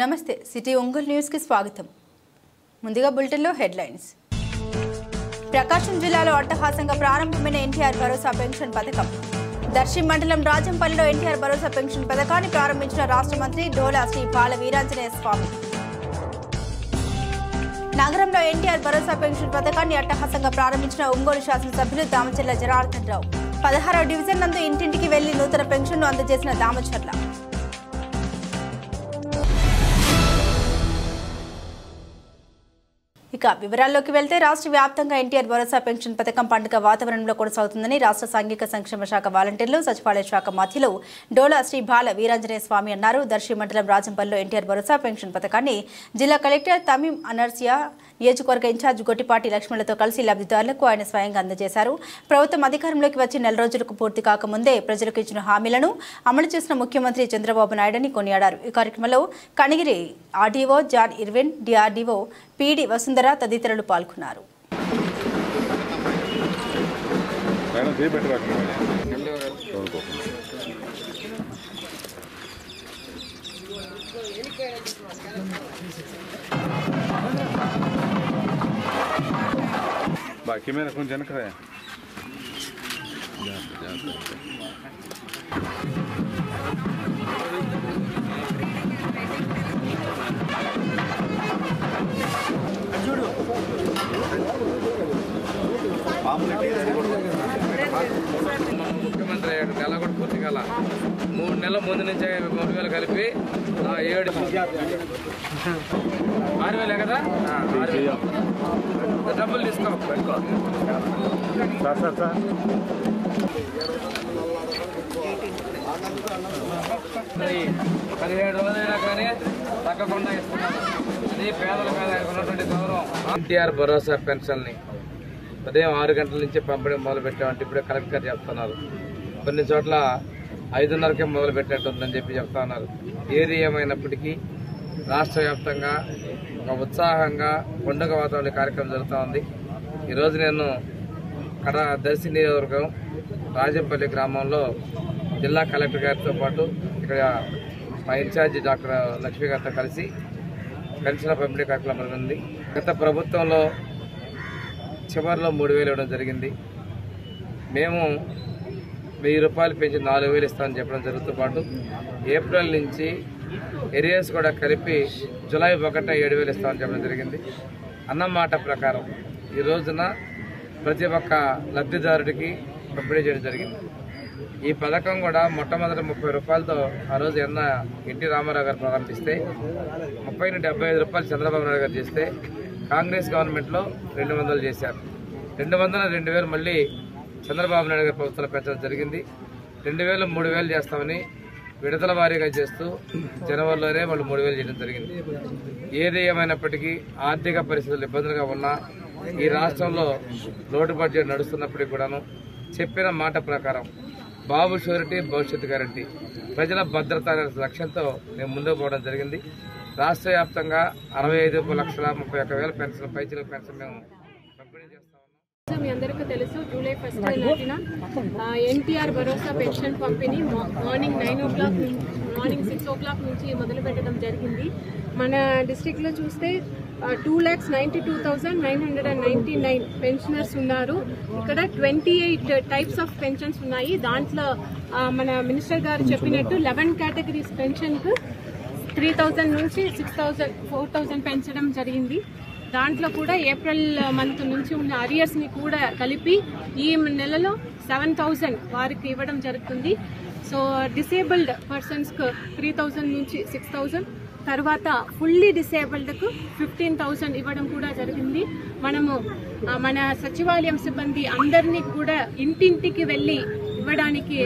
నమస్తే city Ongole news కి స్వాగతం. ముందుగా బులెటిన్ లో హెడ్లైన్స్. ప్రకాశం జిల్లాలో అట్టహాసంగా ప్రారంభమైన ఎన్టీఆర్ భరోసా పెన్షన్ పథకం. దర్శి మండలం రాజంపల్లిలో ఎన్టీఆర్ భరోసా పెన్షన్ పథకాన్ని ప్రారంభించిన రాష్ట్ర మంత్రి డోలా శ్రీ బాల వీరాంజనేయ స్వామి. నగరంలో ఎన్టీఆర్ భరోసా పెన్షన్ పథకాన్ని అట్టహాసంగా ప్రారంభించిన ఒంగోలు శాసనసభ్యులు దామచర్ల జనార్దన్ రావు. 16వ డివిజన్ నందు ఇంటింటికి వెళ్లి నూతన పెన్షన్ను అందజేసిన దామచర్ల. ఇక వివరాల్లోకి వెళ్తే రాష్ట్ర వ్యాప్తంగా ఎన్టీఆర్ భరోసా పెన్షన్ పథకం పండుగ వాతావరణంలో కొనసాగుతుందని రాష్ట్ర సాంఘిక సంక్షేమ శాఖ వాలంటీర్లు సచివాలయ శాఖ మధ్యలో డోలా శ్రీ బాల వీరాంజనేయ స్వామి అన్నారు. దర్శి మండలం రాజంపల్లిలో ఎన్టీఆర్ భరోసా పెన్షన్ పథకాన్ని జిల్లా కలెక్టర్ తమీం అనర్సియా, నియోజకవర్గ ఇన్ఛార్జ్ గొట్టిపాటి లక్ష్మణులతో కలిసి లబ్ధిదారులకు ఆయన స్వయంగా అందజేశారు. ప్రభుత్వం అధికారంలోకి వచ్చి నెల రోజులకు పూర్తి కాకముందే ప్రజలకు ఇచ్చిన హామీలను అమలు చేసిన ముఖ్యమంత్రి చంద్రబాబు నాయుడుని కొనియాడారు. ఈ కార్యక్రమంలో Kanigiri RDO John Irwin, DRDO PD Vasundhara తదితరులు పాల్గొన్నారు. बाकी मेरा कौन जनक है ముఖ్యమంత్రి నెల కూడా పూర్తి కాల 3 నెలల ముందు నుంచే 3000 కలిపి 7 6,000 కదా, 6,000 డబ్బులు తీసుకో. 17 రోజులైనా కానీ తగ్గకుండా ఇస్తున్నారు. అది పేదల మీద ఉన్నటువంటి గౌరవం. ఎన్టీఆర్ భరోసా పెన్షన్ని ఉదయం 6 గంటల నుంచి పంపిణీ మొదలుపెట్టామంటే ఇప్పుడే కలెక్టర్ చెప్తున్నారు. కొన్ని చోట్ల 5:30కే మొదలు పెట్టినట్టుందని చెప్పి చెప్తా ఉన్నారు. ఏది ఏమైనప్పటికీ రాష్ట్ర వ్యాప్తంగా ఒక ఉత్సాహంగా పండుగ వాతావరణ కార్యక్రమం జరుగుతూ ఉంది. ఈరోజు నేను దర్శి నియోజకవర్గం రాజంపల్లి గ్రామంలో జిల్లా కలెక్టర్ గారితో పాటు ఇక్కడ మా ఇన్ఛార్జి డాక్టర్ లక్ష్మీ గారితో కలిసి పెన్షన్ పంపిణీ కార్యక్రమం ఉంది. గత ప్రభుత్వంలో చివరిలో 3,000 ఇవ్వడం జరిగింది. మేము 1,000 రూపాయలు పెంచి 4,000 ఇస్తామని చెప్పడం జరుగుతూ పాటు ఏప్రిల్ నుంచి ఏరియాస్ కూడా కలిపి జూలై 1 7,000 ఇస్తామని చెప్పడం జరిగింది. అన్నమాట ప్రకారం ఈ రోజున ప్రతి ఒక్క లబ్ధిదారుడికి పంపిణీ చేయడం జరిగింది. ఈ పథకం కూడా మొట్టమొదటి 30 రూపాయలతో ఆ రోజు ఎన్టీ రామారావు గారు ప్రారంభిస్తే 30 నుండి 75 రూపాయలు చంద్రబాబు నాయుడు గారు చేస్తే కాంగ్రెస్ గవర్నమెంట్లో 200 చేశారు. 200 2,000 మళ్ళీ చంద్రబాబు నాయుడు గారి ప్రభుత్వంలో పెంచడం జరిగింది. 2,000 3,000 చేస్తామని విడతల వారీగా చేస్తూ జనవరిలోనే వాళ్ళు 3,000 చేయడం జరిగింది. ఏది ఏమైనప్పటికీ ఆర్థిక పరిస్థితులు ఇబ్బందులుగా ఉన్నా ఈ రాష్ట్రంలో లోటు బడ్జెట్ నడుస్తున్నప్పటికీ కూడాను చెప్పిన మాట ప్రకారం బాబు షూరిటీ భవిష్యత్తు గ్యారంటీ ప్రజల భద్రత అనే లక్ష్యంతో మేము ముందుకు పోవడం జరిగింది. రాష్ట్ర వ్యాప్తంగా 65,31,000 పెన్షన్ పైచిలకు పెన్షన్ మేము పంపిణీ చేస్తా ఉన్నాం. మీ అందరికీ తెలుసు, జూలై 1 నాటిన ఎన్టీఆర్ భరోసా పెన్షన్ పంపిణీ మార్నింగ్ 9 o'clock మార్నింగ్ 6 o'clock నుంచి మొదలు పెట్టడం జరిగింది. మన డిస్ట్రిక్ట్లో చూస్తే 2,92,999 పెన్షనర్స్ ఉన్నారు. ఇక్కడ 28 టైప్స్ ఆఫ్ పెన్షన్స్ ఉన్నాయి. దాంట్లో మన మినిస్టర్ గారు చెప్పినట్టు 11 కేటగిరీస్ పెన్షన్కు 3,000 నుంచి 6,000 4,000 పెంచడం జరిగింది. దాంట్లో కూడా ఏప్రిల్ మంత్ నుంచి ఉన్న అరియర్స్ని కూడా కలిపి ఈ నెలలో 7,000 వారికి ఇవ్వడం జరుగుతుంది. సో డిసేబుల్డ్ పర్సన్స్కు 3,000 నుంచి 6,000, తర్వాత ఫుల్లీ డిసేబుల్డ్కు 15,000 ఇవ్వడం కూడా జరిగింది. మనము మన సచివాలయం సిబ్బంది అందరినీ కూడా ఇంటింటికి వెళ్ళి ఇవ్వడానికి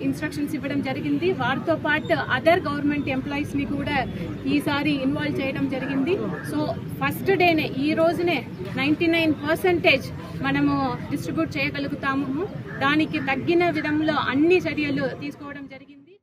ఇన్స్ట్రక్షన్స్ ఇవ్వడం జరిగింది. వారితో పాటు అదర్ గవర్నమెంట్ ఎంప్లాయీస్ని కూడా ఈసారి ఇన్వాల్వ్ చేయడం జరిగింది. సో ఫస్ట్ డేనే ఈ రోజునే 99% మనము డిస్ట్రిబ్యూట్ చేయగలుగుతాము. దానికి తగ్గిన విధంలో అన్ని చర్యలు తీసుకోవడం జరిగింది.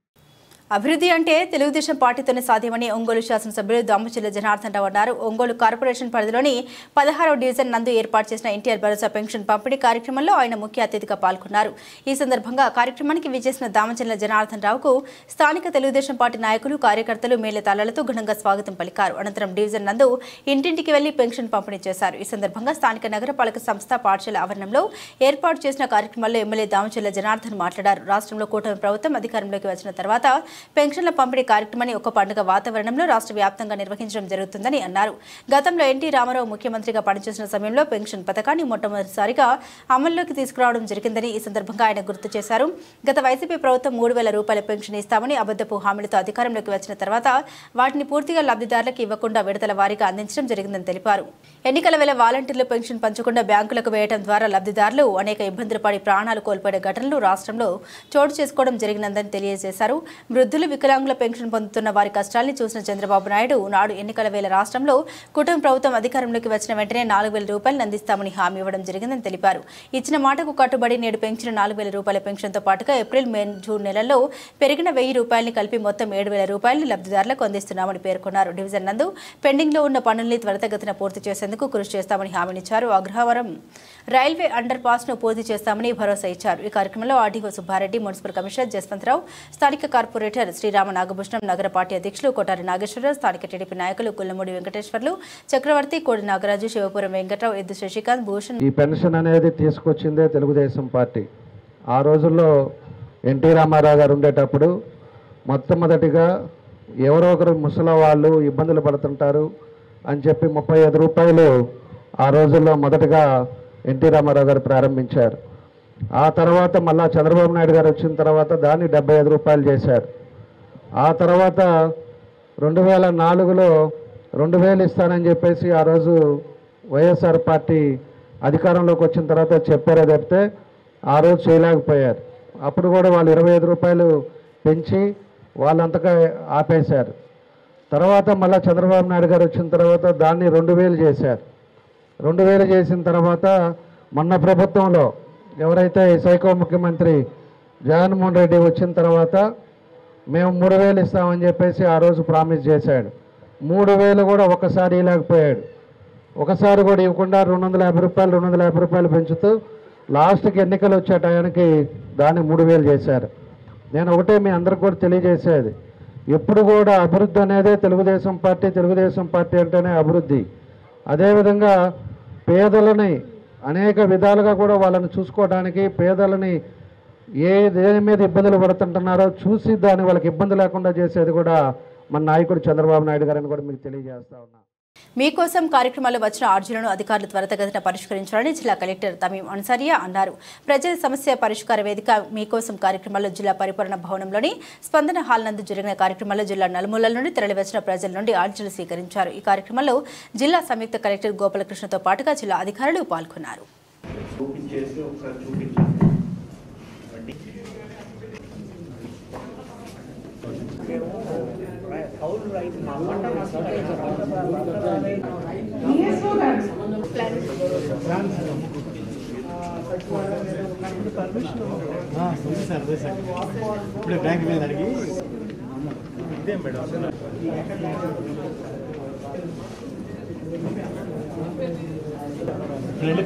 అభివృద్ధి అంటే తెలుగుదేశం పార్టీతోనే సాధ్యమని ఒంగోలు శాసనసభ్యులు దామచర్ల జనార్దన్ రావు అన్నారు. ఒంగోలు కార్పొరేషన్ పరిధిలోని 16వ డివిజన్ నందు ఏర్పాటు చేసిన ఎన్టీఆర్ భరోసా పెన్షన్ పంపిణీ కార్యక్రమంలో ఆయన ముఖ్య అతిథిగా పాల్గొన్నారు. ఈ సందర్భంగా కార్యక్రమానికి విచ్చేసిన దామచర్ల జనార్దన్ రావుకు స్థానిక తెలుగుదేశం పార్టీ నాయకులు, కార్యకర్తలు మేళతాళాలతో ఘనంగా స్వాగతం పలికారు. అనంతరం డివిజన్ నందు ఇంటింటికి వెళ్లి పెన్షన్ పంపిణీ చేశారు. ఈ సందర్భంగా స్థానిక నగరపాలక సంస్థ పాఠశాల ఆవరణంలో ఏర్పాటు చేసిన కార్యక్రమంలో ఎమ్మెల్యే దామచర్ల జనార్దన్ మాట్లాడారు. రాష్ట్రంలో కూటమి ప్రభుత్వం అధికారంలోకి వచ్చిన తర్వాత పెన్షన్ల పంపిణీ కార్యక్రమాన్ని ఒక పండుగ వాతావరణంలో రాష్ట్ర వ్యాప్తంగా నిర్వహించడం జరుగుతుందని అన్నారు. గతంలో ఎన్టీ రామారావు ముఖ్యమంత్రిగా పనిచేసిన సమయంలో పెన్షన్ పథకాన్ని మొట్టమొదటిసారిగా అమల్లోకి తీసుకురావడం జరిగిందని ఈ సందర్భంగా ఆయన గుర్తు చేశారు. గత వైసీపీ ప్రభుత్వం 3,000 రూపాయల పెన్షన్ ఇస్తామని అబద్ధపు హామీలతో అధికారంలోకి వచ్చిన తర్వాత వాటిని పూర్తిగా లబ్ధిదారులకు ఇవ్వకుండా విడతల వారీగా అందించడం జరిగిందని తెలిపారు. ఎన్నికల వేళ వాలంటీర్లు పెన్షన్ పంచకుండా బ్యాంకులకు వేయడం ద్వారా లబ్ధిదారులు అనేక ఇబ్బందులు పడి ప్రాణాలు కోల్పోయిన ఘటనలు రాష్ట్రంలో చోటు చేసుకోవడం జరిగిందని తెలియజేశారు. వృద్ధులు, వికలాంగుల పెన్షన్ పొందుతున్న వారి కష్టాల్ని చూసిన చంద్రబాబు నాయుడు నాడు ఎన్నికల వేళ రాష్ట్రంలో కూటమి ప్రభుత్వం అధికారంలోకి వచ్చిన వెంటనే 4,000 రూపాయలు అందిస్తామని హామీ ఇవ్వడం జరిగిందని తెలిపారు. ఇచ్చిన మాటకు కట్టుబడి నేడు పెంచిన 4,000 రూపాయల పెన్షన్తో పాటుగా ఏప్రిల్, మే, జూన్ నెలల్లో పెరిగిన 1,000 రూపాయలని కలిపి మొత్తం 7,000 రూపాయలు లబ్ధిదారులకు అందిస్తున్నామని పేర్కొన్నారు. డివిజన్ నందు పెండింగ్లో ఉన్న పనుల్ని త్వరితగతిన పూర్తి చేసేందుకు కృషి చేస్తామని హామీనిచ్చారు. అగ్రహారం రైల్వే అండర్ పాస్ ను పూర్తి చేస్తామని భరోసా ఇచ్చారు. ఈ కార్యక్రమంలో RDO Subbareddy, municipal commissioner Jaswantharao, స్థానిక కార్పొరేటర్ శ్రీరామ నాగభూషణం, నగర పార్టీ అధ్యక్షులు కొటారి నాగేశ్వరరావు, స్థానిక టీడీపీ నాయకులు కుల్లమూడి వెంకటేశ్వర్లు, చక్రవర్తి, కోడి నాగరాజు, శివపురం వెంకట్రావు, ఎద్దు శశికాంత్, భూషణ్. ఈ పెన్షన్ అనేది తీసుకొచ్చిందే తెలుగుదేశం పార్టీ. ఆ రోజుల్లో ఎన్టీ రామారావు గారు ఉండేటప్పుడు మొట్టమొదటిగా ఎవరో ఒకరు ముసలి వాళ్ళు ఇబ్బందులు పడుతుంటారు అని చెప్పి 35 రూపాయలు ఆ రోజుల్లో మొదటగా ఎన్టీ రామారావు గారు ప్రారంభించారు. ఆ తర్వాత మళ్ళా చంద్రబాబు నాయుడు గారు వచ్చిన తర్వాత దాన్ని 75 రూపాయలు చేశారు. ఆ తర్వాత 2004లో 2,000 ఇస్తానని చెప్పేసి ఆ రోజు వైఎస్ఆర్ పార్టీ అధికారంలోకి వచ్చిన తర్వాత చెప్పారే తప్పితే ఆ రోజు చేయలేకపోయారు. అప్పుడు కూడా వాళ్ళు 25 రూపాయలు పెంచి వాళ్ళంతగా ఆపేశారు. తర్వాత మళ్ళీ చంద్రబాబు నాయుడు గారు వచ్చిన తర్వాత దాన్ని 2,000 చేశారు. 2,000 చేసిన తర్వాత మొన్న ప్రభుత్వంలో ఎవరైతే సైకో ముఖ్యమంత్రి జగన్మోహన్ రెడ్డి వచ్చిన తర్వాత మేము 3,000 ఇస్తామని చెప్పేసి ఆ రోజు ప్రామిస్ చేశాడు. 3,000 కూడా ఒకసారి ఇవ్వలేకపోయాడు. ఒకసారి కూడా ఇవ్వకుండా 250 రూపాయలు పెంచుతూ లాస్ట్కి ఎన్నికలు వచ్చే టయానికి దాన్ని 3,000 చేశారు. నేను ఒకటే మీ అందరికి కూడా తెలియజేసేది, ఎప్పుడు కూడా అభివృద్ధి అనేదే తెలుగుదేశం పార్టీ అంటేనే అభివృద్ధి. అదేవిధంగా పేదలని అనేక విధాలుగా కూడా వాళ్ళని చూసుకోవడానికి, పేదలని దేని మీద ఇబ్బందులు పడుతుంటున్నారో చూసి దాన్ని వాళ్ళకి ఇబ్బంది లేకుండా చేసేది కూడా మన నాయకుడు చంద్రబాబు నాయుడు గారని కూడా మీకు తెలియజేస్తా ఉన్నా. మీకోసం కార్యక్రమాల్లో వచ్చిన అర్జీలను అధికారులు త్వరితగతిన పరిష్కరించాలని జిల్లా కలెక్టర్ తమీం అన్సారియా అన్నారు. ప్రజల సమస్య పరిష్కార వేదిక మీకోసం కార్యక్రమాల్లో జిల్లా పరిపాలన భవనంలోని స్పందన హాల్ నందు జరిగిన కార్యక్రమంలో జిల్లా నలుమూలల నుండి తరలివచ్చిన ప్రజల నుండి అర్జీలు స్వీకరించారు. ఈ కార్యక్రమంలో జిల్లా సంయుక్త కలెక్టర్ గోపాలకృష్ణతో పాటుగా జిల్లా అధికారులు పాల్గొన్నారు. ఇప్పుడు బ్యాంక్ మీద అడిగి ఇదే మేడం ప్రింట్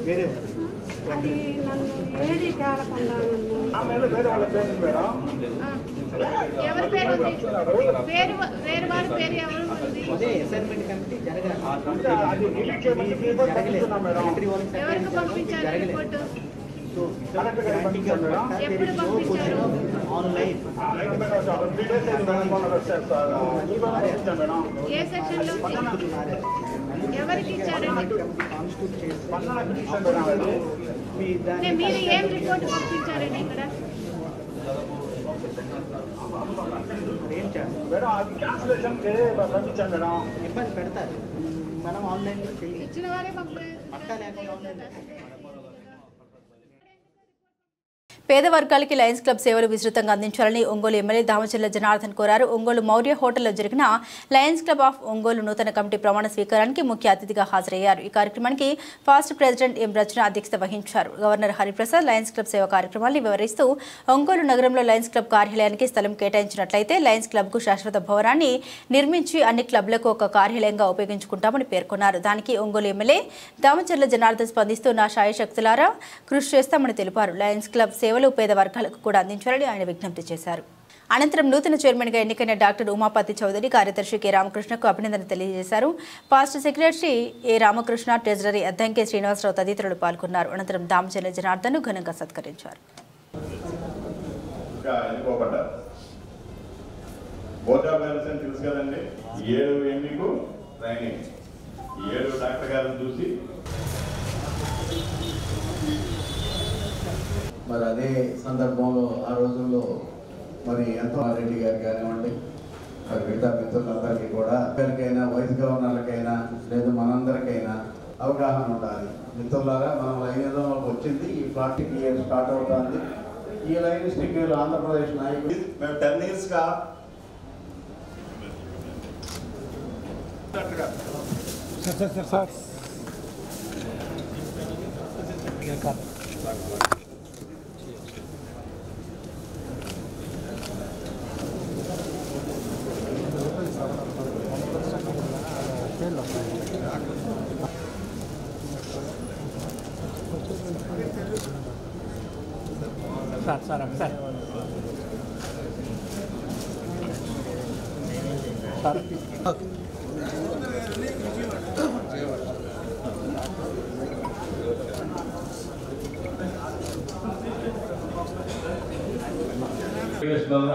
వేరే అది నన్ను ఏది కాలకుండా ఎవరి పేరు పేరు వేరే వారి పేరు ఎవరు అసైన్మెంట్ కమిటీ జరగాలి. ఎవరికి పంపించారు రిపోర్టు? ఎప్పుడు పంపించారు? ఆన్లైన్ ఏ సెక్షన్ లో ఎవరికి ఇచ్చారండి? మీరు ఏం రిపోర్ట్ పంపించారండి ఇక్కడ? ఏం చేస్తాం ఇబ్బంది పెడతారు. మనం ఆన్లైన్లో పక్కా లేకుండా ఆన్లైన్. పేద వర్గాలకి లయన్స్ క్లబ్ సేవలు విస్తృతంగా అందించాలని ఒంగోలు ఎమ్మెల్యే దామచర్ల జనార్దన్ కోరారు. ఒంగోలు మౌర్య హోటల్లో జరిగిన లయన్స్ క్లబ్ ఆఫ్ ఒంగోలు నూతన కమిటీ ప్రమాణ స్వీకారానికి ముఖ్య అతిథిగా హాజరయ్యారు. ఈ కార్యక్రమానికి ఫాస్ట్ ప్రెసిడెంట్ ఎం రచన అధ్యక్షత వహించారు. గవర్నర్ హరిప్రసాద్ లయన్స్ క్లబ్ సేవా కార్యక్రమాన్ని వివరిస్తూ ఒంగోలు నగరంలో లయన్స్ క్లబ్ కార్యాలయానికి స్థలం కేటాయించినట్లయితే లయన్స్ క్లబ్కు శాశ్వత భవనాన్ని నిర్మించి అన్ని క్లబ్లకు ఒక కార్యాలయంగా ఉపయోగించుకుంటామని పేర్కొన్నారు. దానికి ఒంగోలు ఎమ్మెల్యే దామచర్ల జనార్దన్ స్పందిస్తూ నా శాయశక్తులారా కృషి చేస్తామని తెలిపారు. లయన్స్ క్లబ్ సేవలు పేద వర్గాలకు కూడా అందించాలని ఆయన విజ్ఞప్తి చేశారు. అనంతరం నూతన చైర్మన్గా ఎన్నికైన డాక్టర్ ఉమాపతి చౌదరి, కార్యదర్శి కె రామకృష్ణకు అభినందన తెలియజేశారు. పాస్ట్ సెక్రటరీ ఏ రామకృష్ణ, ట్రెజరీ అద్దంకే శ్రీనివాసరావు తదితరులు పాల్గొన్నారు. అనంతరం దామచర్ల జనార్దన్ ఘనంగా సత్కరించారు. మరి అదే సందర్భంలో ఆ రోజుల్లో మరి ఎంతో రెడ్డి గారు కానివ్వండి, మరి మిగతా మిత్రులందరికీ కూడా ఎవరికైనా వయసు గవర్నర్లకైనా లేదా మనందరికైనా అవగాహన ఉండాలి. మిత్రులారా, మనం లైనిజంలోకి వచ్చింది ఈ 40 ఇయర్స్ స్టార్ట్ అవుతుంది. ఈ లైనిస్టిక్ ఆంధ్రప్రదేశ్ నాయకులు మేము 10 ఇయర్స్గా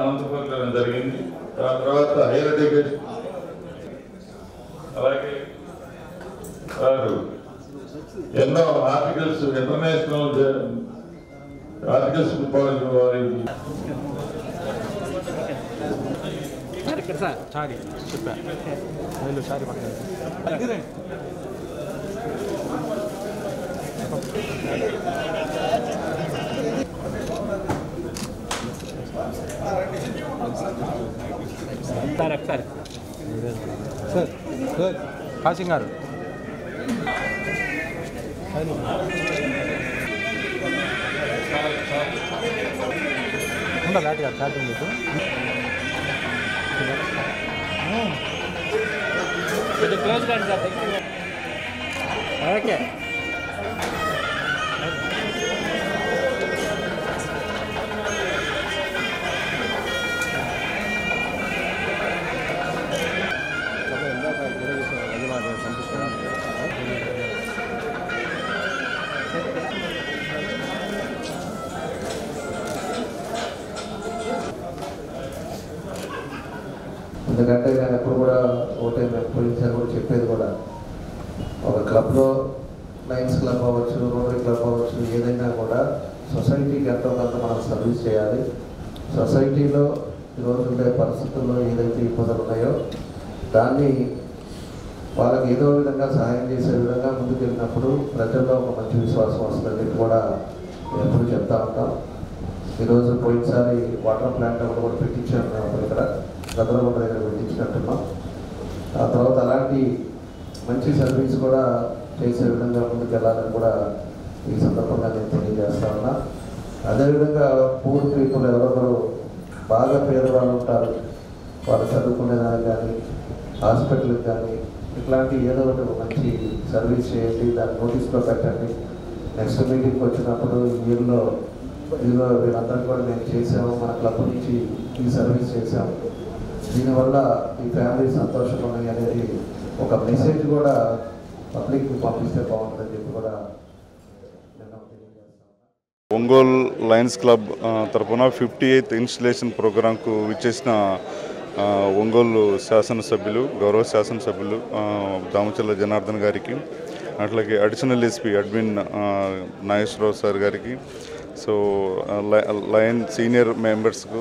అనంతపురం జరిగింది. దాని తర్వాత హైయర్ ఎడ్యుకేషన్ అలాగే వారు ఎన్నో articles international articles sir causing గారు ఉందా లాటి గారు చాటింగ్ మీకు క్లోజ్ కండి సార్. ఓకే ఎందుకంటే నేను ఎప్పుడు కూడా ఒకటే పోలీసారు కూడా చెప్పేది కూడా, ఒక క్లబ్లో లయన్స్ క్లబ్ అవ్వచ్చు, రోటరీ క్లబ్ అవ్వచ్చు, ఏదైనా కూడా సొసైటీకి ఎంతో కొంత మనం సర్వీస్ చేయాలి. సొసైటీలో ఈరోజు ఉండే పరిస్థితుల్లో ఏదైతే ఇబ్బందులు ఉన్నాయో దాన్ని వాళ్ళకి ఏదో విధంగా సహాయం చేసే విధంగా ముందుకు వెళ్ళినప్పుడు ప్రజల్లో ఒక మంచి విశ్వాసం వస్తుంది కూడా ఎప్పుడు చెప్తా ఉంటాం. ఈరోజు పోయినసారి వాటర్ ప్లాంట్ ఒకటి కూడా పెట్టించాను మేము ఇక్కడ గదరగొండ దగ్గర పెట్టించినట్టున్నాం. ఆ తర్వాత అలాంటి మంచి సర్వీస్ కూడా చేసే విధంగా ముందుకు వెళ్ళాలని కూడా ఈ సందర్భంగా నేను తెలియజేస్తా ఉన్నా. అదేవిధంగా పూర్ పీపుల్ ఎవరొకరు బాగా పేదవాళ్ళు ఉంటారు, వాళ్ళు చదువుకునేదానికి కానీ హాస్పిటల్కి కానీ ఇట్లాంటి ఏదో ఒకటి మంచి సర్వీస్ చేయండి, దాన్ని నోటీస్లో పెట్టండి. నెక్స్ట్ మీటింగ్కి వచ్చినప్పుడు ఇయర్లో ఇదిగో వీళ్ళందరికీ కూడా మేము చేసాము, మన క్లబ్ నుంచి ఈ సర్వీస్ చేసాము, దీనివల్ల ఈ ఫ్యామిలీ సంతోషంగా ఉన్నాయి అనేది ఒక మెసేజ్ కూడా పబ్లిక్కి పంపిస్తే బాగుంటుందని చెప్పి కూడా నేను తెలియజేస్తాను. ఒంగోలు లయన్స్ క్లబ్ తరఫున 58th ఇన్స్టలేషన్ ప్రోగ్రాంకు విచ్చేసిన ఒంగోలు శాసనసభ్యులు, గౌరవ శాసనసభ్యులు దామచర్ల జనార్దన్ గారికి, అట్లాగే additional SP admin Nageswararao sir గారికి, సో లయన్ సీనియర్ మెంబర్స్కు,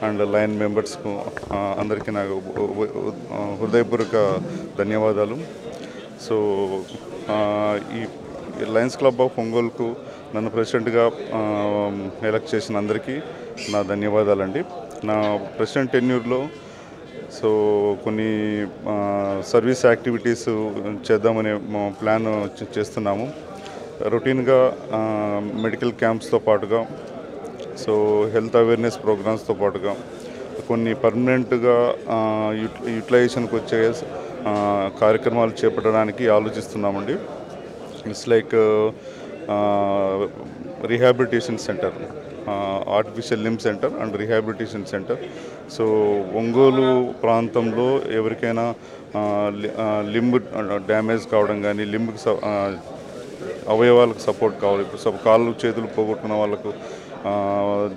అండ్ లయన్ మెంబర్స్కు అందరికీ నాకు హృదయపూర్వక ధన్యవాదాలు. సో ఈ లయన్స్ క్లబ్ ఆఫ్ ఒంగోలుకు నన్ను ప్రెసిడెంట్గా ఎలక్ట్ చేసిన అందరికీ నా ధన్యవాదాలండి. నా ప్రెసిడెంట్ టెన్యూర్లో సో కొన్ని సర్వీస్ యాక్టివిటీస్ చేద్దామనే ప్లాన్ చేస్తున్నాము. రొటీన్గా మెడికల్ క్యాంప్స్తో పాటుగా సో హెల్త్ అవేర్నెస్ ప్రోగ్రామ్స్తో పాటుగా కొన్ని పర్మనెంట్గా యూటిలైజేషన్కి వచ్చే కార్యక్రమాలు చేపట్టడానికి ఆలోచిస్తున్నామండి. It's like rehabilitation centre, artificial limb centre and rehabilitation centre. So Ongole ప్రాంతంలో ఎవరికైనా లింబ్ డ్యామేజ్ కావడం కానీ లింబ్కి అవయవాలకు సపోర్ట్ కావాలి. ఇప్పుడు కాళ్ళు చేతులు పోగొట్టుకున్న వాళ్ళకు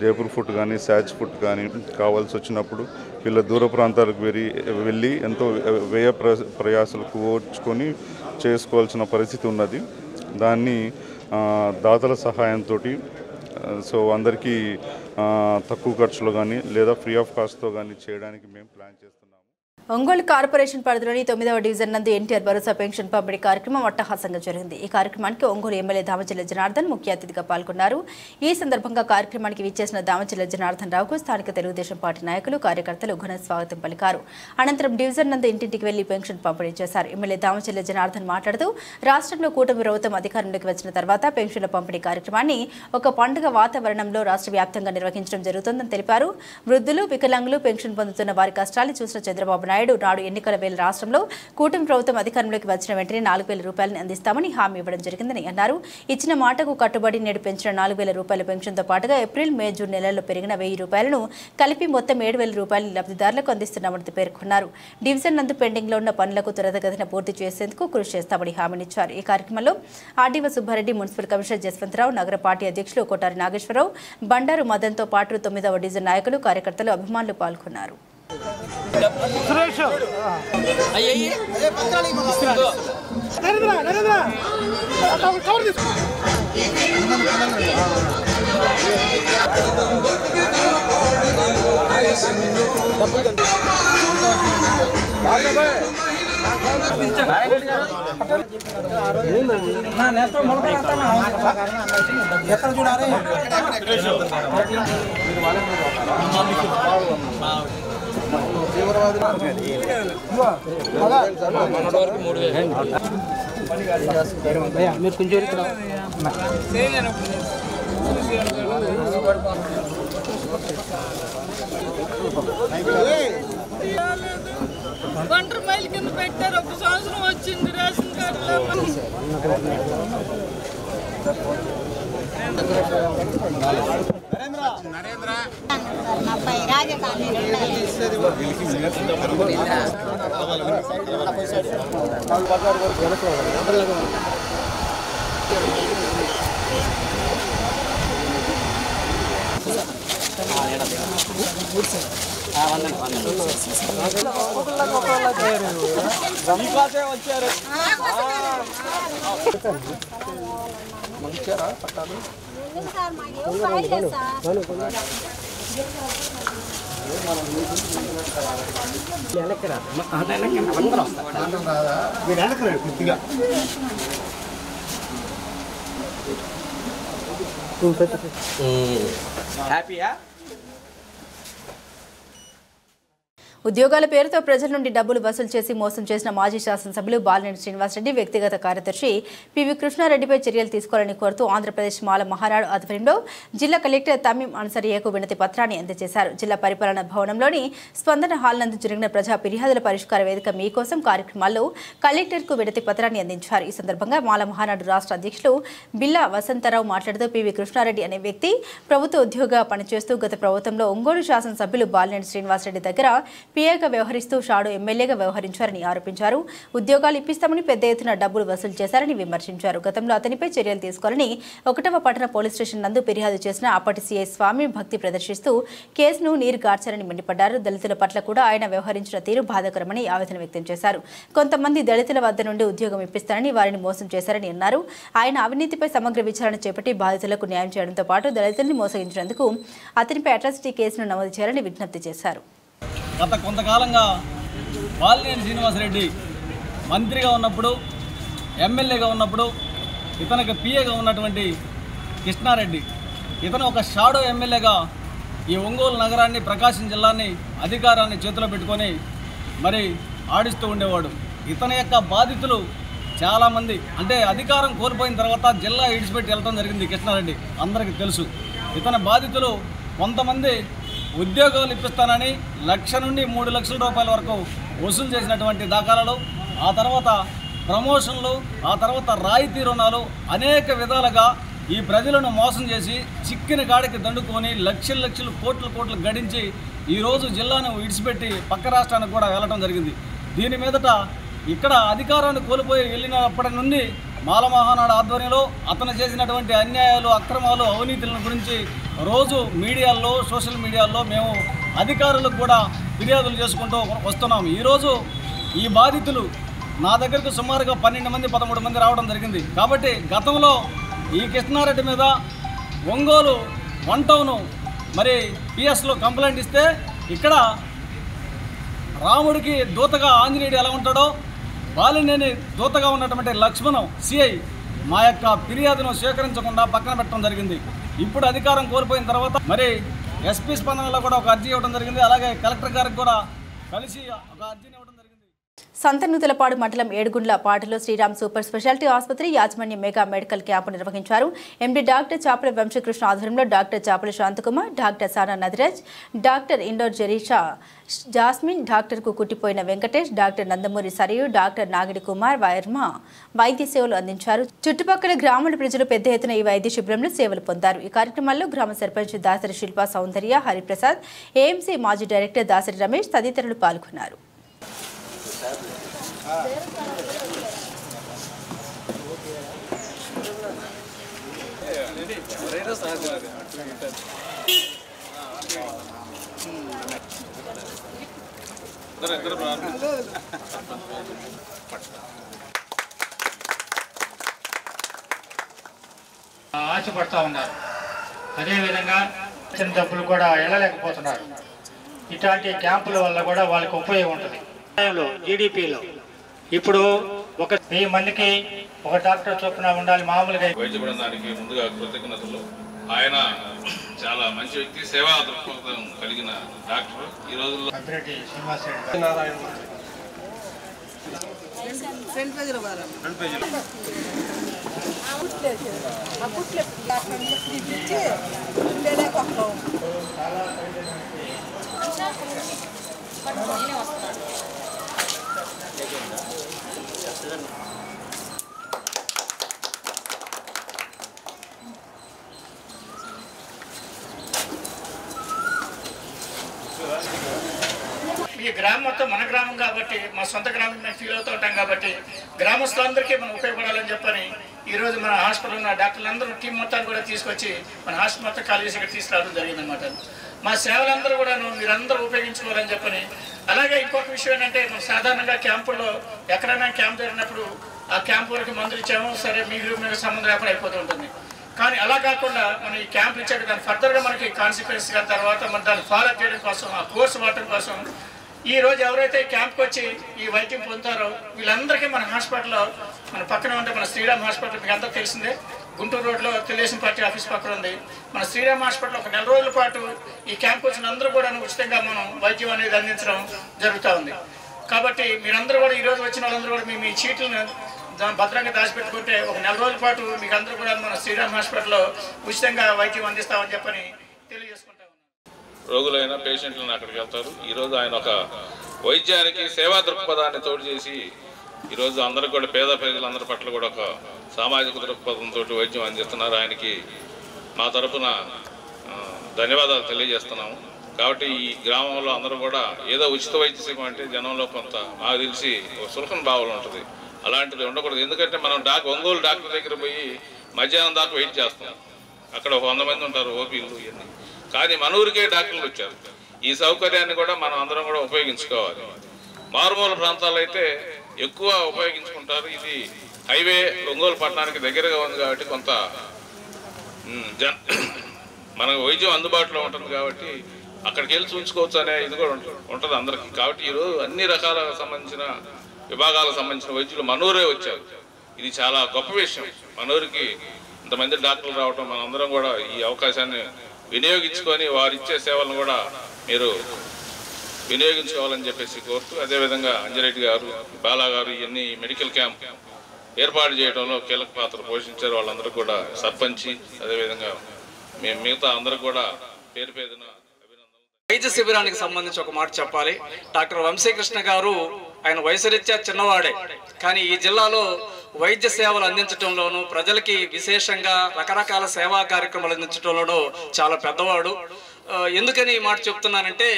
జైపూర్ ఫుట్ కానీ సాజ్ ఫుట్ కానీ కావాల్సి వచ్చినప్పుడు వీళ్ళ దూర ప్రాంతాలకు వెళ్ళి ఎంతో వ్యయ ప్రయాసాలు కూర్చుకొని చేసుకోవాల్సిన పరిస్థితి ఉన్నది. దాన్ని దాతల సహాయంతో సో అందరికీ తక్కువ ఖర్చులో కానీ లేదా ఫ్రీ ఆఫ్ కాస్ట్తో కానీ చేయడానికి మేము ప్లాన్ చేస్తున్నాము. ఒంగోలు కార్పొరేషన్ పరిధిలోని 9వ డివిజన్ నందు ఎన్టీఆర్ భరోసా పెన్షన్ పంపిణీ కార్యక్రమం అట్టహాసంగా జరిగింది. ఈ కార్యక్రమానికి ఒంగోలు ఎమ్మెల్యే దామచర్ల జనార్దన్ ముఖ్య అతిథిగా పాల్గొన్నారు. ఈ సందర్భంగా కార్యక్రమానికి విచ్చేసిన దామచర్ల జనార్దన్ రావుకు స్థానిక తెలుగుదేశం పార్టీ నాయకులు కార్యకర్తలు ఘన స్వాగతం పలికారు. అనంతరం డివిజన్ నందు ఇంటింటికి వెళ్లి పెన్షన్ పంపిణీ చేశారు. ఎమ్మెల్యే దామచర్ల జనార్దన్ మాట్లాడుతూ రాష్ట్రంలో కూటమి ప్రభుత్వం అధికారంలోకి వచ్చిన తర్వాత పెన్షన్ల పంపిణీ కార్యక్రమాన్ని ఒక పండుగ వాతావరణంలో రాష్ట్ర వ్యాప్తంగా నిర్వహించడం జరుగుతోందని తెలిపారు. వృద్ధులు, వికలాంగులు పెన్షన్ పొందుతున్న వారి కష్టాలు చూసిన చంద్రబాబు నాయుడు నాడు ఎన్నికల వేళ రాష్ట్రంలో కూటమి ప్రభుత్వం అధికారంలోకి వచ్చిన వెంటనే 4,000 రూపాయలను అందిస్తామని హామీ ఇవ్వడం జరిగిందని అన్నారు. ఇచ్చిన మాటకు కట్టుబడి నేడు పెంచిన 4,000 రూపాయల పెన్షన్తో పాటుగా ఏప్రిల్, మే, జూన్ నెలల్లో పెరిగిన 1,000 రూపాయలను కలిపి మొత్తం 7,000 రూపాయలు లబ్ధిదారులకు అందిస్తున్నామని పేర్కొన్నారు. డివిజన్ నందు పెండింగ్లో ఉన్న పనులకు త్వరితగతిన పూర్తి చేసేందుకు కృషి చేస్తామని హామీనిచ్చారు. ఈ కార్యక్రమంలో RDO Subbareddy, municipal commissioner Jaswantharao, నగర పార్టీ అధ్యక్షులు కోటారి నాగేశ్వరరావు, బండారు మదన్తో పాటు 9వ డివిజన్ నాయకులు, కార్యకర్తలు, అభిమానులు పాల్గొన్నారు. ఎక్కడ చూడాలి మీరు కొంచెం ఒంటరి మైల్ కింద పెట్టారు. ఒక సంవత్సరం వచ్చింది రేషన్ కార్డులో. వచ్చారు హ్యాపీయా? ఉద్యోగాల పేరుతో ప్రజల నుండి డబ్బులు వసూలు చేసి మోసం చేసిన మాజీ శాసనసభ్యులు బాలినేని శ్రీనివాసరెడ్డి వ్యక్తిగత కార్యదర్శి పివి కృష్ణారెడ్డిపై చర్యలు తీసుకోవాలని కోరుతూ ఆంధ్రప్రదేశ్ మాల మహానాడు ఆధ్వర్యంలో జిల్లా కలెక్టర్ తమీం అన్సరియాకు వినతి పత్రాన్ని అందజేశారు. జిల్లా పరిపాలనా భవనంలోని స్పందన హాల్ నందు జరిగిన ప్రజా ఫిర్యాదుల పరిష్కార వేదిక మీకోసం కార్యక్రమాల్లో కలెక్టర్కు వినతి పత్రాన్ని అందించారు. ఈ సందర్భంగా మాల మహానాడు రాష్ట్ర అధ్యక్షులు బిల్లా వసంతరావు మాట్లాడుతూ పివి కృష్ణారెడ్డి అనే వ్యక్తి ప్రభుత్వ ఉద్యోగిగా పనిచేస్తూ గత ప్రభుత్వంలో ఒంగోలు శాసనసభ్యులు బాలినేని శ్రీనివాసరెడ్డి దగ్గర పీఏగా వ్యవహరిస్తూ షాడో ఎమ్మెల్యేగా వ్యవహరించారని ఆరోపించారు. ఉద్యోగాలు ఇప్పిస్తామని పెద్ద ఎత్తున డబ్బులు వసూలు చేశారని విమర్శించారు. గతంలో అతనిపై చర్యలు తీసుకోవాలని 1వ పట్టణ పోలీస్ స్టేషన్ నందు ఫిర్యాదు చేసిన అప్పటి సీఐ స్వామి భక్తి ప్రదర్శిస్తూ కేసును నీరుగార్చారని మండిపడ్డారు. దళితుల పట్ల కూడా ఆయన వ్యవహరించిన తీరు బాధాకరమని ఆవేదన వ్యక్తం చేశారు. కొంతమంది దళితుల వద్ద నుండి ఉద్యోగం ఇప్పిస్తారని వారిని మోసం చేశారని అన్నారు. ఆయన అవినీతిపై సమగ్ర విచారణ చేపట్టి బాధితులకు న్యాయం చేయడంతో పాటు దళితుల్ని మోసగించినందుకు అతనిపై అట్రాసిటీ కేసును నమోదు చేయాలని విజ్ఞప్తి చేశారు. గత కొంతకాలంగా బాలినేని శ్రీనివాసరెడ్డి మంత్రిగా ఉన్నప్పుడు, ఎమ్మెల్యేగా ఉన్నప్పుడు ఇతనికి పిఏగా ఉన్నటువంటి కృష్ణారెడ్డి ఇతను ఒక షాడో ఎమ్మెల్యేగా ఈ ఒంగోలు నగరాన్ని, ప్రకాశం జిల్లాని, అధికారాన్ని చేతిలో పెట్టుకొని మరి ఆడిస్తూ ఉండేవాడు. ఇతని యొక్క బాధితులు చాలామంది, అంటే అధికారం కోల్పోయిన తర్వాత జిల్లా ఇడిచిపెట్టి వెళ్ళడం జరిగింది కృష్ణారెడ్డి, అందరికీ తెలుసు. ఇతని బాధితులు కొంతమంది ఉద్యోగాలు ఇప్పిస్తానని 1,00,000 నుండి 3 లక్షల రూపాయల వరకు వసూలు చేసినటువంటి దాఖలాలు, ఆ తర్వాత ప్రమోషన్లు, ఆ తర్వాత రాయితీ రుణాలు, అనేక విధాలుగా ఈ ప్రజలను మోసం చేసి చిక్కిన గాడికి దండుకొని లక్షలు కోట్లు గడించి ఈరోజు జిల్లాను విడిచిపెట్టి పక్క రాష్ట్రానికి కూడా వెళ్ళడం జరిగింది. దీని మీదట ఇక్కడ అధికారాన్ని కోల్పోయి వెళ్ళినప్పటి నుండి మాల మహానాడు ఆధ్వర్యంలో అతను చేసినటువంటి అన్యాయాలు, అక్రమాలు, అవినీతుల గురించి రోజు మీడియాల్లో, సోషల్ మీడియాల్లో మేము అధికారులకు కూడా ఫిర్యాదులు చేసుకుంటూ వస్తున్నాం. ఈరోజు ఈ బాధితులు నా దగ్గరకు సుమారుగా 12 మంది 13 మంది రావడం జరిగింది. కాబట్టి గతంలో ఈ కృష్ణారెడ్డి మీద ఒంగోలు 1 టౌన్ మరి పిఎస్లో కంప్లైంట్ ఇస్తే ఇక్కడ రాముడికి దూతగా ఆంజనేయుడు ఎలా ఉంటాడో బాలినేని దూతగా ఉన్నటువంటి లక్ష్మణం సిఐ మా యొక్క ఫిర్యాదును స్వీకరించకుండా పక్కన పెట్టడం జరిగింది. ఇప్పుడు అధికారం కోల్పోయిన తర్వాత మరి ఎస్పీ స్పందనలో కూడా ఒక అర్జీ ఇవ్వడం జరిగింది. అలాగే కలెక్టర్ గారికి కూడా కలిసి ఒక అర్జీని ఇవ్వడం జరిగింది. సంతనూతలపాడు మండలం ఏడుగుండ్ల పాటలో శ్రీరామ్ సూపర్ స్పెషాలిటీ ఆసుపత్రి యాజమాన్య మెగా మెడికల్ క్యాంపు నిర్వహించారు. ఎండి డాక్టర్ చాపల వంశకృష్ణ ఆధ్వర్యంలో డాక్టర్ చాపల శాంతకుమార్, డాక్టర్ సానా నదిరాజ్, డాక్టర్ ఇండోర్ జరీషా జాస్మిన్, డాక్టర్ కు కుట్టిపోయిన వెంకటేష్, డాక్టర్ నందమూరి సరియు, డాక్టర్ నాగిడి కుమార్ వర్మ వైద్య సేవలు అందించారు. చుట్టుపక్కల గ్రామాల ప్రజలు పెద్ద ఎత్తున ఈ వైద్య శిబిరంలో సేవలు పొందారు. ఈ కార్యక్రమంలో గ్రామ సర్పంచ్ దాసరి శిల్పా సౌందర్య, హరిప్రసాద్, ఏఎంసీ మాజీ డైరెక్టర్ దాసరి రమేష్ తదితరులు పాల్గొన్నారు. ఆశపడతా ఉన్నారు. అదేవిధంగా చిన్న డబ్బులు కూడా వెళ్ళలేకపోతున్నారు. ఇట్లాంటి క్యాంపుల వల్ల కూడా వాళ్ళకి ఉపయోగం ఉంటుంది. జీడిపిలో ఇప్పుడు 1000 మందికి ఒక డాక్టర్ చొప్పున ఉండాలి. మామూలుగా వైద్య బృందానికి ముందుగా కృతజ్ఞతలు. ఆయన చాలా మంచి వ్యక్తి, సేవా దృక్పథం కలిగిన డాక్టర్. ఈ రోజుల్లో ఈ గ్రామం మొత్తం మన గ్రామం కాబట్టి, మా సొంత గ్రామం మేము ఫీల్ అవుతూ ఉంటాం కాబట్టి గ్రామస్తులందరికీ మనం ఉపయోగపడాలని చెప్పని ఈరోజు మన హాస్పిటల్ ఉన్న డాక్టర్లందరూ టీం మొత్తాన్ని కూడా తీసుకొచ్చి మన హాస్పిటల్ మొత్తం ఖాళీ చేసి ఇక్కడ తీసుకురావడం జరిగిందనమాట. మా సేవలందరూ కూడా మీరందరూ ఉపయోగించుకోవాలని చెప్పని. అలాగే ఇంకొక విషయం ఏంటంటే, మనం సాధారణంగా క్యాంపుల్లో ఎక్కడైనా క్యాంప్ జరిగినప్పుడు ఆ క్యాంపు వరకు మందులు ఇచ్చాము, సరే మీకు సంబంధం లేకుండా అయిపోతూ ఉంటుంది. కానీ అలా కాకుండా మనం ఈ క్యాంప్ ఇచ్చాక దాని ఫర్దర్గా మనకి కాన్సిక్వెన్స్ కానీ తర్వాత మనం దాన్ని ఫాలో అప్ చేయడం కోసం, ఆ కోర్సు వాడటం కోసం ఈ రోజు ఎవరైతే క్యాంప్కి వచ్చి ఈ వైద్యం పొందుతారో వీళ్ళందరికీ మన హాస్పిటల్లో, మన పక్కన ఉంటే మన శ్రీరామ్ హాస్పిటల్ మీకు అంతా తెలిసిందే, గుంటూరు రోడ్లో తెలుగుదేశం పార్టీ ఆఫీస్ పక్కన ఉంది. మన శ్రీరామ్ హాస్పిటల్ ఒక 4 రోజుల పాటు ఈ క్యాంప్ వచ్చిన అందరూ కూడా ఉచితంగా మనం వైద్యం అనేది అందించడం జరుగుతూ ఉంది. కాబట్టి మీరందరూ కూడా ఈరోజు వచ్చిన వాళ్ళందరూ కూడా మీ చీట్లను భద్రంగా దాచిపెట్టుకుంటే ఒక 4 రోజుల పాటు మీకు అందరూ కూడా మన శ్రీరామ్ హాస్పిటల్లో ఉచితంగా వైద్యం అందిస్తామని చెప్పని తెలియజేసుకుంటాం. రోగులైన పేషెంట్లను అక్కడికి వెళ్తారు. ఈరోజు ఆయన ఒక వైద్యానికి సేవా దృక్పథాన్ని తోడు చేసి ఈరోజు అందరూ కూడా పేద ప్రజలందరి పట్ల కూడా ఒక సామాజిక దృక్పథంతో వైద్యం అందిస్తున్నారు. ఆయనకి మా తరఫున ధన్యవాదాలు తెలియజేస్తున్నాము. కాబట్టి ఈ గ్రామంలో అందరూ కూడా ఏదో ఉచిత వైద్య శిబిరం అంటే జనంలో కొంత నాకు తెలిసి సులభన భావన ఉంటుంది. అలాంటిది ఉండకూడదు. ఎందుకంటే మనం ఒంగోలు డాక్టర్ దగ్గర పోయి మధ్యాహ్నం దాకా వెయిట్ చేస్తాం. అక్కడ 100 మంది ఉంటారు ఓపీలు ఇవన్నీ. కానీ మన ఊరికే డాక్టర్లు వచ్చారు. ఈ సౌకర్యాన్ని కూడా మనం అందరం కూడా ఉపయోగించుకోవాలి. మారుమూల ప్రాంతాల్లో అయితే ఎక్కువ ఉపయోగించుకుంటారు. ఇది హైవే ఒంగోలు పట్టణానికి దగ్గరగా ఉంది కాబట్టి కొంత మనకు వైద్యం అందుబాటులో ఉంటుంది కాబట్టి అక్కడికి వెళ్ళి చూసుకోవచ్చు అనే ఇది కూడా ఉంటుంది అందరికీ. కాబట్టి ఈరోజు అన్ని రకాల సంబంధించిన విభాగాలకు సంబంధించిన వైద్యులు మనూరే వచ్చారు. ఇది చాలా గొప్ప విషయం. మనూరికి ఇంతమంది డాక్టర్లు రావటం మనందరం కూడా ఈ అవకాశాన్ని వినియోగించుకొని వారిచ్చే సేవలను కూడా మీరు వినియోగించుకోవాలని చెప్పేసి కోరుతూ, అదేవిధంగా అంజిరెడ్డి గారు, బాలా గారు ఇవన్నీ మెడికల్ క్యాంప్ ఏర్పాటు చేయడంలో కీలక పాత్ర పోషించారు. వాళ్ళందరూ కూడా సర్పంచి, అదేవిధంగా మేము మిగతా అందరూ కూడా పేరు పేరున వైద్య శిబిరానికి సంబంధించి ఒక మాట చెప్పాలి. డాక్టర్ వంశీకృష్ణ గారు ఆయన వయసురీత్యా చిన్నవాడే, కానీ ఈ జిల్లాలో వైద్య సేవలు అందించడంలోనూ ప్రజలకి విశేషంగా రకరకాల సేవా కార్యక్రమాలు అందించడంలోనూ చాలా పెద్దవాడు. ఎందుకని ఈ మాట చెప్తున్నానంటే,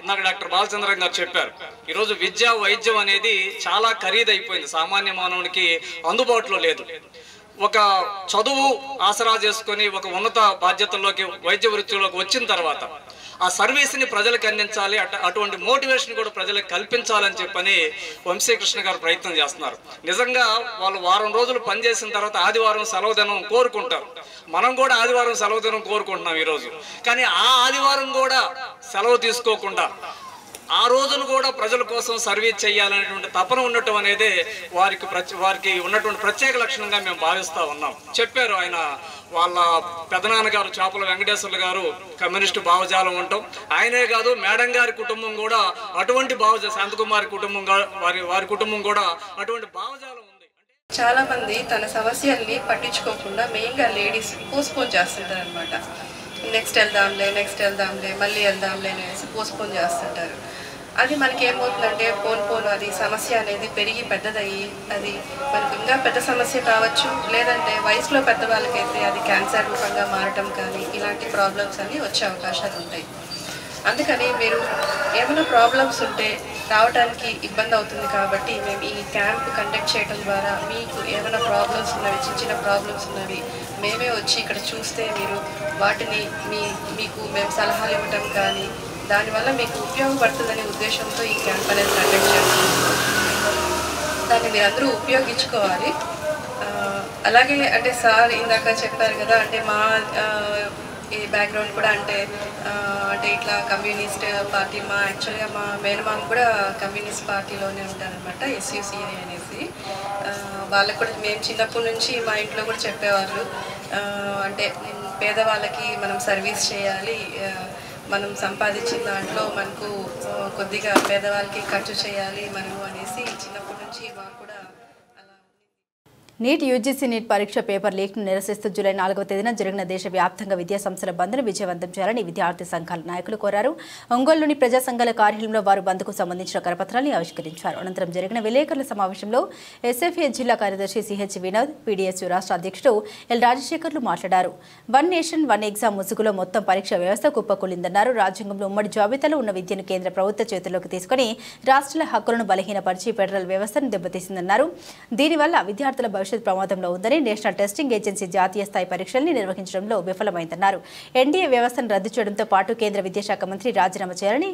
ఇందాక డాక్టర్ బాలచంద్రన్ గారు చెప్పారు, ఈరోజు విద్య వైద్యం అనేది చాలా ఖరీదైపోయింది, సామాన్య మానవునికి అందుబాటులో లేదు. ఒక చదువు ఆసరా చేసుకొని ఒక ఉన్నత బాధ్యతల్లోకి వైద్య వృత్తిలోకి వచ్చిన తర్వాత ఆ సర్వీస్ని ప్రజలకు అందించాలి, అటువంటి మోటివేషన్ కూడా ప్రజలకు కల్పించాలని చెప్పని వంశీకృష్ణ గారు ప్రయత్నం చేస్తున్నారు. నిజంగా వాళ్ళు వారం రోజులు పనిచేసిన తర్వాత ఆదివారం సెలవు దినం కోరుకుంటారు. మనం కూడా ఆదివారం సెలవు దినం కోరుకుంటున్నాం ఈరోజు. కానీ ఆ ఆదివారం కూడా సెలవు తీసుకోకుండా ఆ రోజును కూడా ప్రజల కోసం సర్వీస్ చేయాలనేటువంటి తపన ఉండటం అనేది వారికి ఉన్నటువంటి ప్రత్యేక లక్షణంగా మేము భావిస్తూ ఉన్నాం. చెప్పారు ఆయన, వాళ్ళ పెదనాన్నగారు చేపల వెంకటేశ్వర్లు గారు కమ్యూనిస్టు భావజాలం ఉంటాం. ఆయనే కాదు, మేడం గారి కుటుంబం కూడా అటువంటి భావజాలం, శాంతకుమారి కుటుంబం వారి కుటుంబం కూడా అటువంటి భావజాలం ఉంది. చాలా మంది తన సమస్యల్ని పట్టించుకోకుండా మెయిన్గా లేడీస్ పోస్ట్పోన్ చేస్తుంటారు అనమాట. నెక్స్ట్ వెళ్దాంలే మళ్ళీ వెళ్దాంలే అనేసి పోస్ట్పోన్ చేస్తుంటారు. అది మనకి ఏమవుతుందంటే పోను అది సమస్య అనేది పెరిగి పెద్దదయ్యి అది మనకు ఇంకా పెద్ద సమస్య కావచ్చు, లేదంటే వయసులో పెద్దవాళ్ళకైతే అది క్యాన్సర్ రూపంగా మారటం కానీ ఇలాంటి ప్రాబ్లమ్స్ అన్నీ వచ్చే అవకాశాలు ఉంటాయి. అందుకని మీరు ఏమైనా ప్రాబ్లమ్స్ ఉంటే రావడానికి ఇబ్బంది అవుతుంది కాబట్టి మేము ఈ క్యాంప్ కండక్ట్ చేయడం ద్వారా మీకు ఏమైనా ప్రాబ్లమ్స్ ఉన్నవి, చిన్న ప్రాబ్లమ్స్ ఉన్నవి మేమే వచ్చి ఇక్కడ చూస్తే మీరు వాటిని మీకు మేము సలహాలు ఇవ్వటం కానీ దానివల్ల మీకు ఉపయోగపడుతుందనే ఉద్దేశంతో ఈ క్యాంప్ అనేది కండక్ట్ చేస్తున్నాము. దాన్ని మీరందరూ ఉపయోగించుకోవాలి. అలాగే అంటే సార్ ఇందాక చెప్పారు కదా, అంటే మా ఈ బ్యాక్గ్రౌండ్ కూడా అంటే ఇట్లా కమ్యూనిస్ట్ పార్టీ, యాక్చువల్గా మా మేనమామ కూడా కమ్యూనిస్ట్ పార్టీలోనే ఉంటారనమాట, SUCI అనేసి. వాళ్ళకు కూడా మేము చిన్నప్పటి నుంచి మా ఇంట్లో కూడా చెప్పేవాళ్ళు, అంటే పేదవాళ్ళకి మనం సర్వీస్ చేయాలి, మనం సంపాదించిన దాంట్లో మనకు కొద్దిగా పేదవాళ్ళకి ఖర్చు చేయాలి మనము అనేసి చిన్నప్పటి నుంచి మాకు కూడా. నీట్ యూజీసీ నీట్ పరీక్ష పేపర్ లీక్ను నిరసిస్తూ జూలై 4వ తేదీన జరిగిన దేశవ్యాప్తంగా విద్యా సంస్థల బంద్ను విజయవంతం చేయాలని విద్యార్థి సంఘాల నాయకులు కోరారు. ఒంగోలులోని ప్రజా సంఘాల కార్యాలయంలో వారు బంద్కు సంబంధించిన కరపత్రాన్ని ఆవిష్కరించారు. అనంతరం జరిగిన విలేకరుల సమావేశంలో SFA జిల్లా కార్యదర్శి CH వినోద్, PDSU రాష్ట్ర అధ్యక్షుడు L రాజశేఖర్లు మాట్లాడారు. వన్ నేషన్ వన్ ఎగ్జామ్ ముసుగులో మొత్తం పరీక్ష వ్యవస్థ కుప్పకూలిందన్నారు. రాజ్యాంగంలో ఉమ్మడి జాబితాలో ఉన్న విద్యను కేంద్ర ప్రభుత్వ చేతుల్లోకి తీసుకుని రాష్ట్రాల హక్కులను బలహీనపరిచి ఫెడరల్ వ్యవస్థను దెబ్బతీసిందన్నారు. దీనివల్ల విద్యార్థుల భవిష్యత్ ప్రమాదంలో ఉందని నేషనల్ టెస్టింగ్ ఏజెన్సీ జాతీయ స్థాయి పరీక్షల్ని నిర్వహించడంలో విఫలమైందన్నారు. NDA వ్యవస్థను రద్దు చేయడంతో పాటు కేంద్ర విద్యాశాఖ మంత్రి రాజీనామా చేయాలని,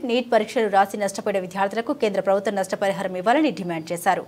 నీట్ పరీక్షలు రాసి నష్టపోయిన విద్యార్థులకు కేంద్ర ప్రభుత్వం నష్టపరిహారం ఇవ్వాలని డిమాండ్ చేశారు.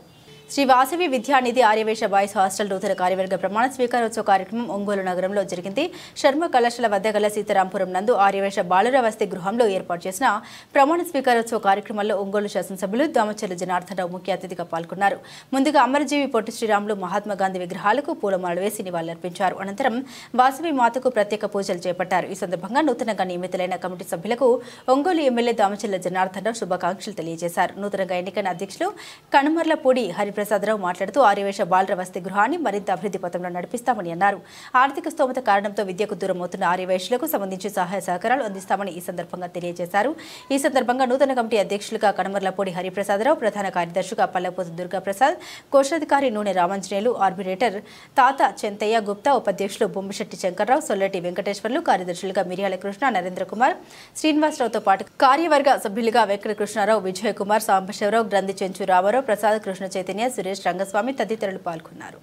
శ్రీ వాసవి విద్యానిధి ఆర్యవేశ బాయ్స్ హాస్టల్ నూతన కార్యవర్గ ప్రమాణ స్వీకారోత్సవ కార్యక్రమం ఒంగోలు నగరంలో జరిగింది. శర్మ కళాశాల వద్ద గల సీతారాంపురం నందు ఆర్యవేశ బాలుర వసతి గృహంలో ఏర్పాటు చేసిన ప్రమాణ స్వీకారోత్సవ కార్యక్రమంలో ఒంగోలు శాసనసభ్యులు దామచర్ల జనార్దన్ రావు ముఖ్య అతిథిగా పాల్గొన్నారు. ముందుగా అమరజీవి పొట్టి శ్రీరాములు, మహాత్మాగాంధీ విగ్రహాలకు పూలమాలలు వేసి నివాళులర్పించారు. అనంతరం వాసవి మాతకు ప్రత్యేక పూజలు చేపట్టారు. ఈ సందర్భంగా నూతనంగా నియమితులైన కమిటీ సభ్యులకు ఒంగోలు ఎమ్మెల్యే దామచర్ల జనార్దన్ రావు శుభాకాంక్షలు తెలియజేశారు. నూతనంగా ఎన్నికైన అధ్యక్షులు కనుమర్లపూడి హరిప్రసాద్ హరిప్రసాదరావు మాట్లాడుతూ ఆర్యవేశ బాలుర వసతి గృహాన్ని మరింత అభివృద్ధి పథంలో నడిపిస్తామని అన్నారు. ఆర్థిక స్తోమత కారణంతో విద్యకు దూరమవుతున్న ఆర్యవేశులకు సంబంధించి సహాయ సహకారాలు అందిస్తామని ఈ సందర్భంగా తెలియజేశారు. ఈ సందర్భంగా నూతన కమిటీ అధ్యక్షులుగా కనమర్లపూడి హరిప్రసాదరావు, ప్రధాన కార్యదర్శిగా పల్లపోతు దుర్గాప్రసాద్, కోశాధికారి నూనె రామాంజనేయులు, ఆర్బిరేటర్ తాత చెంతయ్య గుప్తా, ఉపాధ్యక్షులు బొమ్మిశెట్టి శంకర్రావు, సొల్లటి వెంకటేశ్వర్లు, కార్యదర్శులుగా మిర్యాల కృష్ణ, నరేంద్ర కుమార్, శ్రీనివాసరావుతో పాటు కార్యవర్గ సభ్యులుగా వెంకట కృష్ణారావు, విజయ్ కుమార్, సాంబశివరావు, గ్రంథి చెంచు రామారావు, ప్రసాద్, కృష్ణ చైతన్య, సురేష్, రంగస్వామి తదితరులు పాల్గొన్నారు.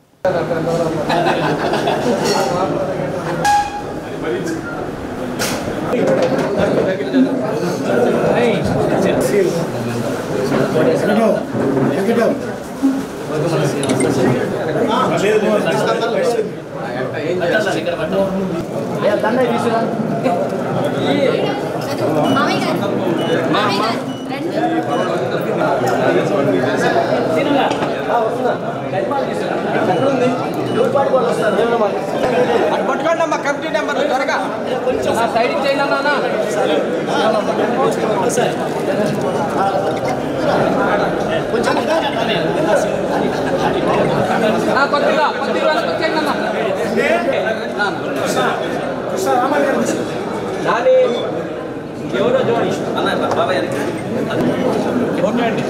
పట్టుకోండి అమ్మా కమిటీ నెంబర్ త్వరగా కొంచెం సైడ్ చేయండి అన్న ఎవరో జోడి అన్న బాబాయ్ ఓకే అండి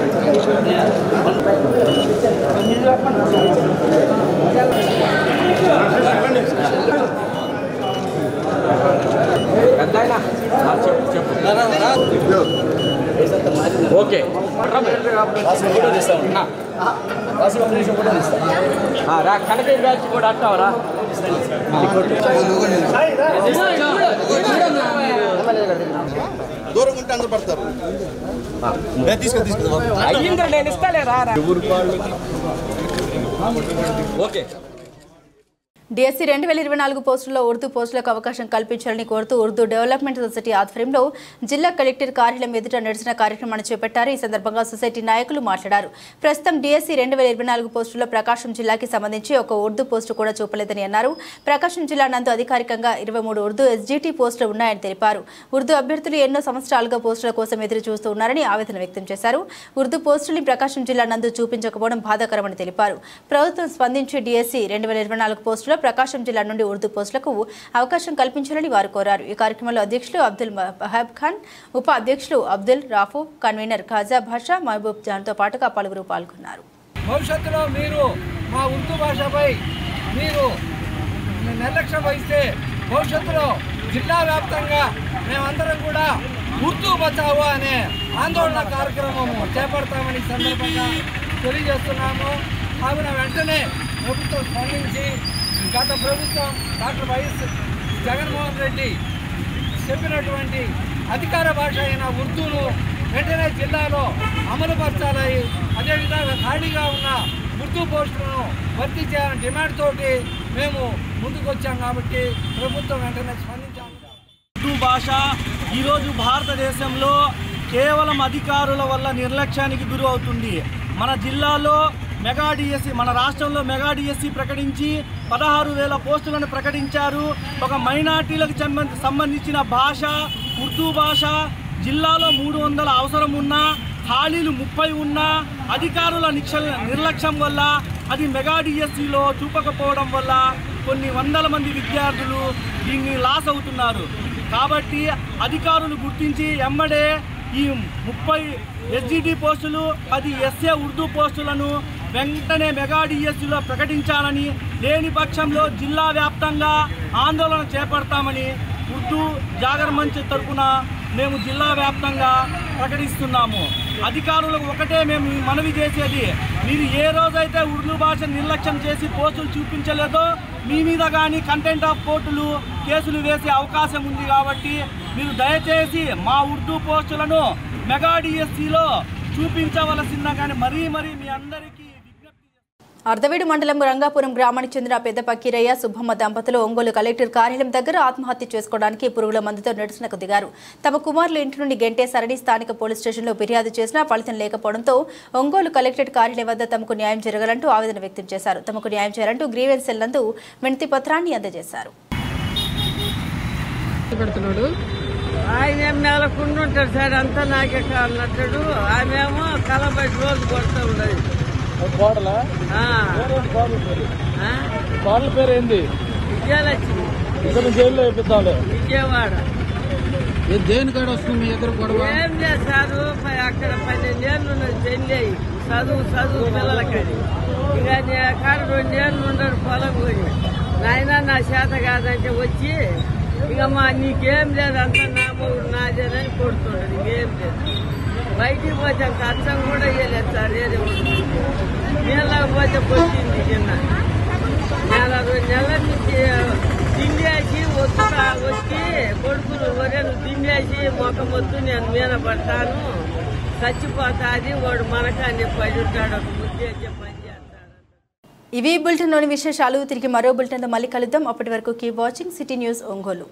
ఓకే రా కనక బ్యాచ్ కూడా అంటావరా దూరం ఉంటే అందరు పడతారు అయ్యింద్ర నేను ఇస్తాలే రా ఓకే. డిఎస్సీ 2024 పోస్టుల్లో ఉర్దూ పోస్టులకు అవకాశం కల్పించాలని కోరుతూ ఉర్దూ డెవలప్మెంట్ సొసైటీ ఆధ్వర్యంలో జిల్లా కలెక్టర్ కార్యాలయం ఎదుట నిరసన కార్యక్రమాన్ని చేపట్టారు. ఈ సందర్భంగా సొసైటీ నాయకులు మాట్లాడారు. ప్రస్తుతం డిఎస్సీ 2024 పోస్టుల్లో ప్రకాశం జిల్లాకి సంబంధించి ఒక ఉర్దూ పోస్టు కూడా చూపలేదని అన్నారు. ప్రకాశం జిల్లా నందు అధికారికంగా 23 ఉర్దూ ఎస్జీటీ పోస్టులు ఉన్నాయని తెలిపారు. ఉర్దూ అభ్యర్థులు ఎన్నో సంవత్సరాలుగా పోస్టుల కోసం ఎదురు చూస్తూ ఉన్నారని ఆవేదన వ్యక్తం చేశారు. ఉర్దూ పోస్టుల్ని ప్రకాశం జిల్లా నందు చూపించకపోవడం బాధాకరమని తెలిపారు. ప్రభుత్వం స్పందించి డిఎస్సీ 2024 పోస్టులో ప్రకాశం జిల్లా నుండి ఉర్దూ పోస్టులకు అవకాశం కల్పించాలని వారు కోరారు. ఈ కార్యక్రమంలో అధ్యక్షులు అబ్దుల్ వహాబ్ ఖాన్, ఉప అధ్యక్షులు అబ్దుల్ రాఫు, కన్వీనర్ ఖాజా భాషా, మహబూబ్ జాన్తో పాటుగా పలువురు పాల్గొన్నారు. భవిష్యత్తులో మీరు మా ఉర్దూ భాషపై మీరు నిర్లక్ష్యం వహిస్తే భవిష్యత్తులో జిల్లా వ్యాప్తంగా మేమందరం కూడా ఉర్దూ బచావో అనే ఆందోళన కార్యక్రమము చేపడతామని సందర్భంగా తెలియజేస్తున్నాము. కావున వెంటనే ప్రభుత్వం స్పందించి గత ప్రభుత్వం డాక్టర్ వైఎస్ జగన్మోహన్ రెడ్డి చెప్పినటువంటి అధికార భాష అయిన ఉర్దూను వెంటనే జిల్లాలో అమలుపరచాలి. అదేవిధంగా ఖాళీగా ఉన్న ఉర్దూ పోస్టులను భర్తీ చేయాలని డిమాండ్ తోటి మేము ముందుకు వచ్చాం. కాబట్టి ప్రభుత్వం వెంటనే స్పందించాము. ఉర్దూ భాష ఈరోజు భారతదేశంలో కేవలం అధికారుల వల్ల నిర్లక్ష్యానికి గురి అవుతుంది. మన జిల్లాలో మెగా డిఎస్సి, మన రాష్ట్రంలో మెగా డిఎస్సి ప్రకటించి 16,000 పోస్టులను ప్రకటించారు. ఒక మైనార్టీలకు సంబంధించిన భాష ఉర్దూ భాష జిల్లాలో 300 అవసరం ఉన్నా, ఖాళీలు 30 ఉన్నా అధికారుల నిర్లక్ష్యం వల్ల అది మెగా డిఎస్సిలో చూపకపోవడం వల్ల కొన్ని వందల మంది విద్యార్థులు దీన్ని లాస్ అవుతున్నారు. కాబట్టి అధికారులు గుర్తించి ఎమ్మడే ఈ 30 ఎస్జిటి పోస్టులు 10 ఎస్ఏ ఉర్దూ పోస్టులను వెంటనే మెగా డిఎస్సిలో ప్రకటించాలని, లేని పక్షంలో జిల్లా వ్యాప్తంగా ఆందోళన చేపడతామని ఉర్దూ జాగర్ మంచ్ తరఫున మేము జిల్లా వ్యాప్తంగా ప్రకటిస్తున్నాము. అధికారులకు ఒకటే మేము మనవి చేసేది, మీరు ఏ రోజైతే ఉర్దూ భాష నిర్లక్ష్యం చేసి పోస్టులు చూపించలేదో మీ మీద కానీ కంటెంట్ ఆఫ్ కోర్టులు కేసులు వేసే అవకాశం ఉంది. కాబట్టి మీరు దయచేసి మా ఉర్దూ పోస్టులను మెగా డిఎస్సిలో చూపించవలసిందని మరీ మీ అందరికీ అర్ధవీడు మండలం రంగాపురం గ్రామానికి చెందిన పెద్ద పక్కీరయ్య, సుబ్బమ్మ దంపతులు ఒంగోలు కలెక్టర్ కార్యాలయం దగ్గర ఆత్మహత్య చేసుకోవడానికి పురుగుల మందుతో నిరసనకు దిగారు. తమ కుమారులు ఇంటి నుండి గెంటేశారని స్థానిక పోలీస్ స్టేషన్లో ఫిర్యాదు చేసినా ఫలితం లేకపోవడంతో ఒంగోలు కలెక్టరేట్ కార్యాలయం వద్ద తమకు న్యాయం జరగాలంటూ ఆవేదన వ్యక్తం చేశారు. తమకు న్యాయం చేయాలంటూ గ్రీవెన్స్ సెల్ నందు వినతి పత్రాన్ని అందజేశారు. ఆయన నెలకుంటుంటాడు సార్, అంతా నాకే కావాలన్నట్టు. ఆమెమో కలబట్టి రోజు కొడుతూ ఉండదు. కోడల కోడల పేరు ఏంది? విజయలక్ష్మి. ఇక్కడ జైల్లో వేపిద్దాంలే. విజయవాడ. దేని కాడ వస్తుంది మీ ఇద్దరు గొడవ? ఏం లేదు సారు, అక్కడ 12 ఏళ్ళు ఉన్నది పెళ్ళి. చదువు పిల్లలకని ఇక కాడ 2 ఏళ్ళు ఉండరు పొలం పోయి. నాయన నా చేత కాదంటే వచ్చి ఇక నీకేం లేదు అంతా నా మూడు నాదేనని కొడుతున్నాడు. ఇంకేం లేదు. బయటికి పోతే అంత అచ్చం కూడా వేయలేదు సార్. ఏదో నీళ్ళకి పోతే పొచ్చింది కింద. 2 నెలల నుంచి తిండేసి వచ్చి కొడుకులు ఒరే నువ్వు తిండేసి మొక్క మొత్తు నేను మీద పడతాను చచ్చిపోతాది వాడు మనకాన్ని పడి ఉంటాడు ఒక ముద్దేసి పని చేస్తాడు. ఇవి బులెటిన్లోని విశేషాలు. తిరిగి మరో బులెటిన్తో మళ్ళీ కలుద్దాం. అప్పటి వరకు keep watching city news Ongole.